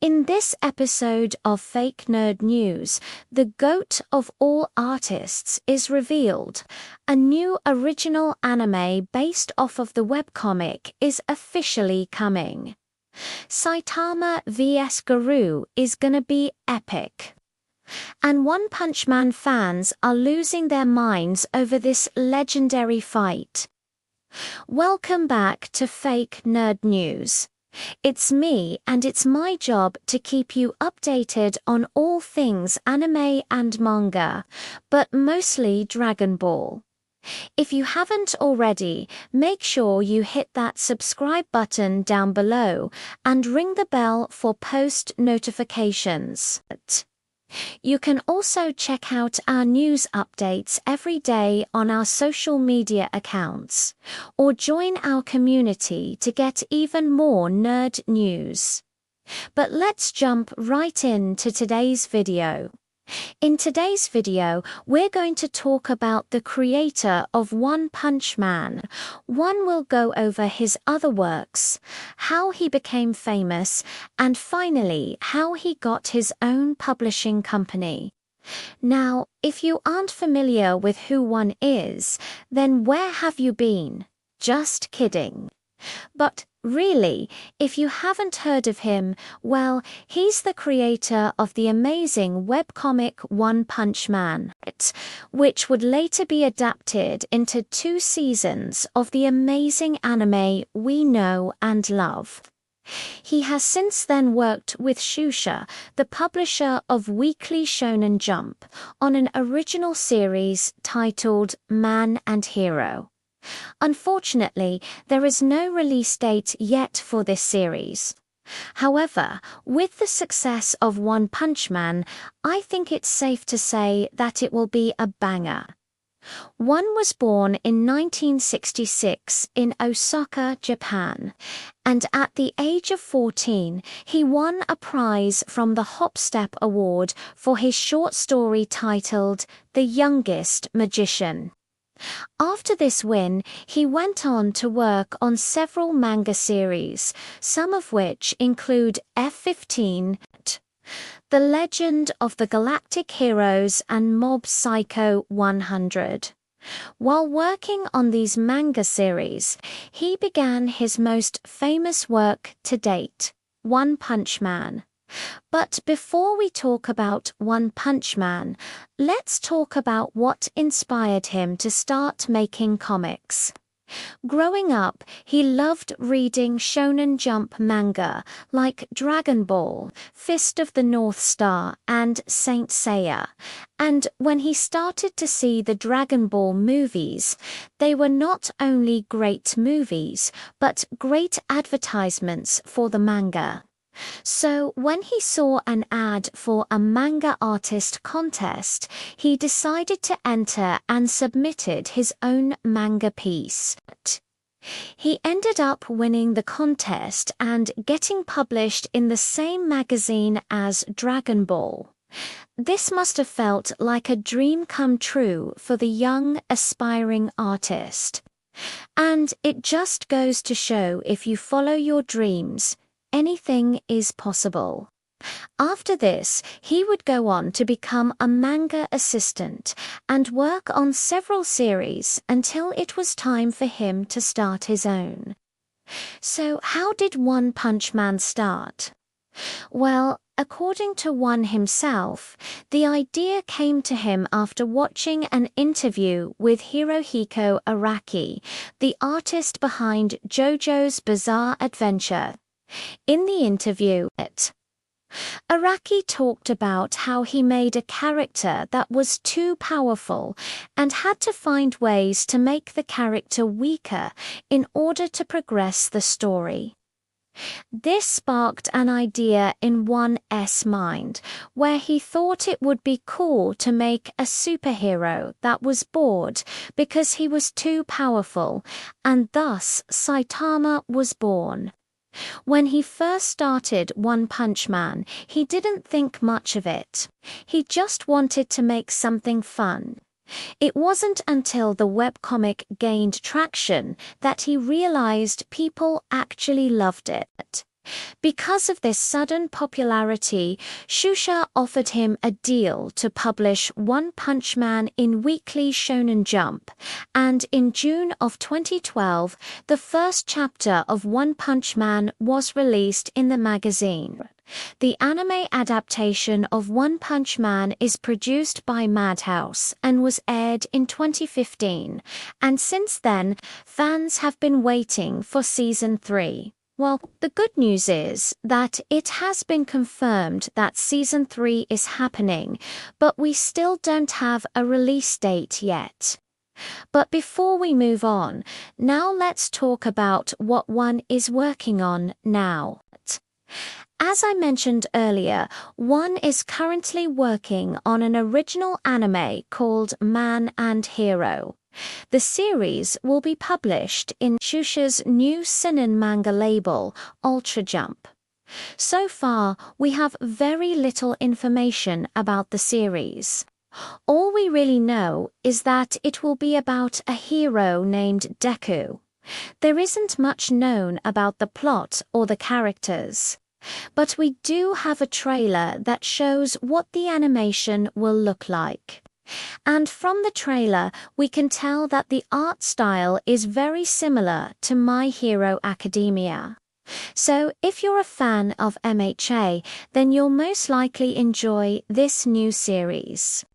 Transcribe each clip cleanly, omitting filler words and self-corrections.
In this episode of Fake Nerd News, the GOAT of all artists is revealed. A new original anime based off of the webcomic is officially coming. Saitama vs Guru is gonna be epic. And One Punch Man fans are losing their minds over this legendary fight. Welcome back to Fake Nerd News. It's me, and it's my job to keep you updated on all things anime and manga, but mostly Dragon Ball. If you haven't already, make sure you hit that subscribe button down below and ring the bell for post notifications. You can also check out our news updates every day on our social media accounts, or join our community to get even more nerd news. But let's jump right into today's video. In today's video, we're going to talk about the creator of One Punch Man. One will go over his other works, how he became famous, and finally, how he got his own publishing company. Now, if you aren't familiar with who One is, then where have you been? Just kidding. But really, if you haven't heard of him, well, he's the creator of the amazing webcomic One Punch Man, which would later be adapted into 2 seasons of the amazing anime we know and love. He has since then worked with Shueisha, the publisher of Weekly Shonen Jump, on an original series titled Man and Hero. Unfortunately, there is no release date yet for this series. However, with the success of One Punch Man, I think it's safe to say that it will be a banger. One was born in 1966 in Osaka, Japan, and at the age of 14, he won a prize from the Hopstep Award for his short story titled The Youngest Magician. After this win, he went on to work on several manga series, some of which include F-15, The Legend of the Galactic Heroes, and Mob Psycho 100. While working on these manga series, he began his most famous work to date, One Punch Man. But before we talk about One Punch Man, let's talk about what inspired him to start making comics. Growing up, he loved reading Shonen Jump manga like Dragon Ball, Fist of the North Star, and Saint Seiya. And when he started to see the Dragon Ball movies, they were not only great movies, but great advertisements for the manga. So when he saw an ad for a manga artist contest, he decided to enter and submitted his own manga piece. He ended up winning the contest and getting published in the same magazine as Dragon Ball. This must have felt like a dream come true for the young, aspiring artist. And it just goes to show, if you follow your dreams, anything is possible. After this, he would go on to become a manga assistant and work on several series until it was time for him to start his own. So how did One Punch Man start? Well, according to One himself, the idea came to him after watching an interview with Hirohiko Araki, the artist behind JoJo's Bizarre Adventure. In the interview, Araki talked about how he made a character that was too powerful and had to find ways to make the character weaker in order to progress the story. This sparked an idea in One's mind, where he thought it would be cool to make a superhero that was bored because he was too powerful, and thus Saitama was born. When he first started One Punch Man, he didn't think much of it. He just wanted to make something fun. It wasn't until the webcomic gained traction that he realized people actually loved it. Because of this sudden popularity, Shusha offered him a deal to publish One Punch Man in Weekly Shonen Jump, and in June of 2012, the first chapter of One Punch Man was released in the magazine. The anime adaptation of One Punch Man is produced by Madhouse and was aired in 2015, and since then, fans have been waiting for Season 3. Well, the good news is that it has been confirmed that Season 3 is happening, but we still don't have a release date yet. But before we move on, now let's talk about what one is working on now. As I mentioned earlier, one is currently working on an original anime called Man and Hero. The series will be published in Shusha's new seinen manga label, Ultra Jump. So far, we have very little information about the series. All we really know is that it will be about a hero named Deku. There isn't much known about the plot or the characters. But we do have a trailer that shows what the animation will look like. And from the trailer, we can tell that the art style is very similar to My Hero Academia. So if you're a fan of MHA, then you'll most likely enjoy this new series.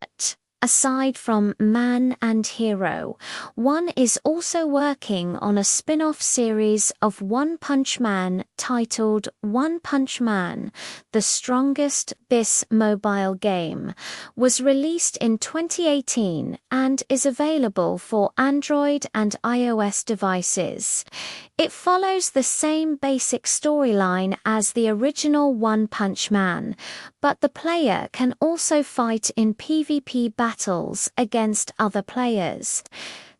Aside from Man and Hero, one is also working on a spin-off series of One Punch Man titled One Punch Man, The Strongest Bis mobile game, was released in 2018 and is available for Android and iOS devices. It follows the same basic storyline as the original One Punch Man, but the player can also fight in PvP battles against other players.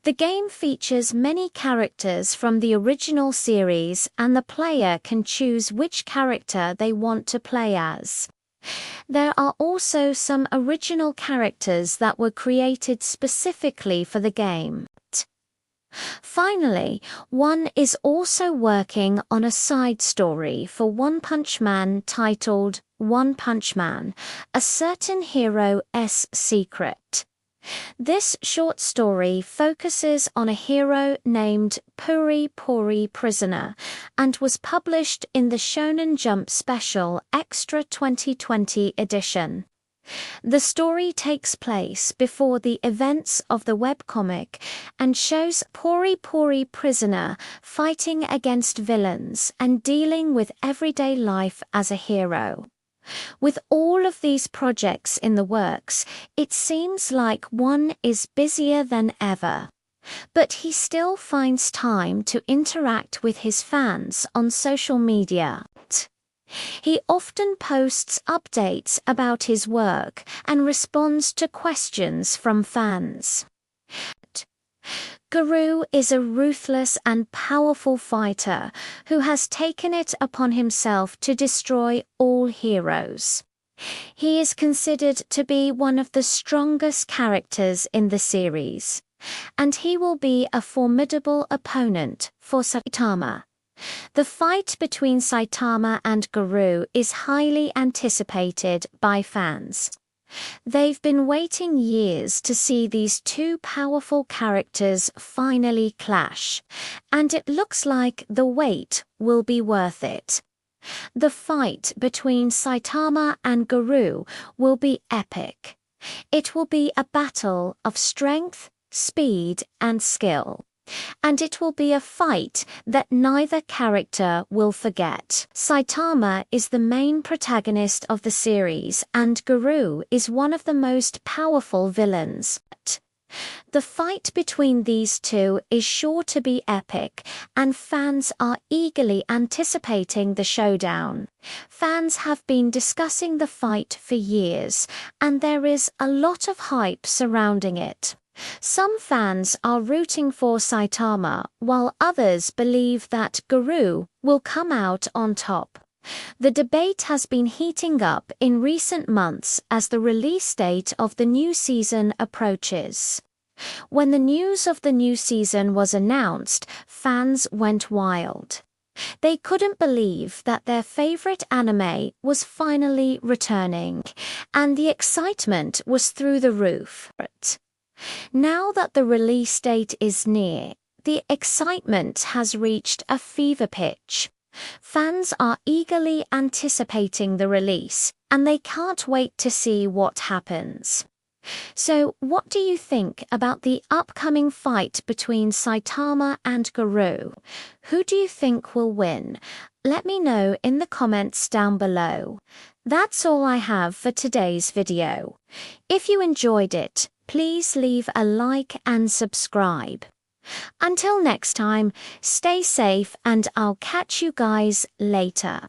The game features many characters from the original series, and the player can choose which character they want to play as. There are also some original characters that were created specifically for the game. Finally, one is also working on a side story for One Punch Man titled One Punch Man, A Certain Hero's Secret. This short story focuses on a hero named Puri Puri Prisoner and was published in the Shonen Jump Special Extra 2020 edition. The story takes place before the events of the webcomic and shows Puri Puri Prisoner fighting against villains and dealing with everyday life as a hero. With all of these projects in the works, it seems like one is busier than ever. But he still finds time to interact with his fans on social media. He often posts updates about his work and responds to questions from fans. Guru is a ruthless and powerful fighter who has taken it upon himself to destroy all heroes. He is considered to be one of the strongest characters in the series, and he will be a formidable opponent for Saitama. The fight between Saitama and Guru is highly anticipated by fans. They've been waiting years to see these two powerful characters finally clash, and it looks like the wait will be worth it. The fight between Saitama and Guru will be epic. It will be a battle of strength, speed, and skill. And it will be a fight that neither character will forget. Saitama is the main protagonist of the series, and Guru is one of the most powerful villains. The fight between these two is sure to be epic, and fans are eagerly anticipating the showdown. Fans have been discussing the fight for years, and there is a lot of hype surrounding it. Some fans are rooting for Saitama, while others believe that Guru will come out on top. The debate has been heating up in recent months as the release date of the new season approaches. When the news of the new season was announced, fans went wild. They couldn't believe that their favorite anime was finally returning, and the excitement was through the roof. Now that the release date is near, the excitement has reached a fever pitch. Fans are eagerly anticipating the release, and they can't wait to see what happens. So, what do you think about the upcoming fight between Saitama and Guru? Who do you think will win? Let me know in the comments down below. That's all I have for today's video. If you enjoyed it, please leave a like and subscribe. Until next time, stay safe and I'll catch you guys later.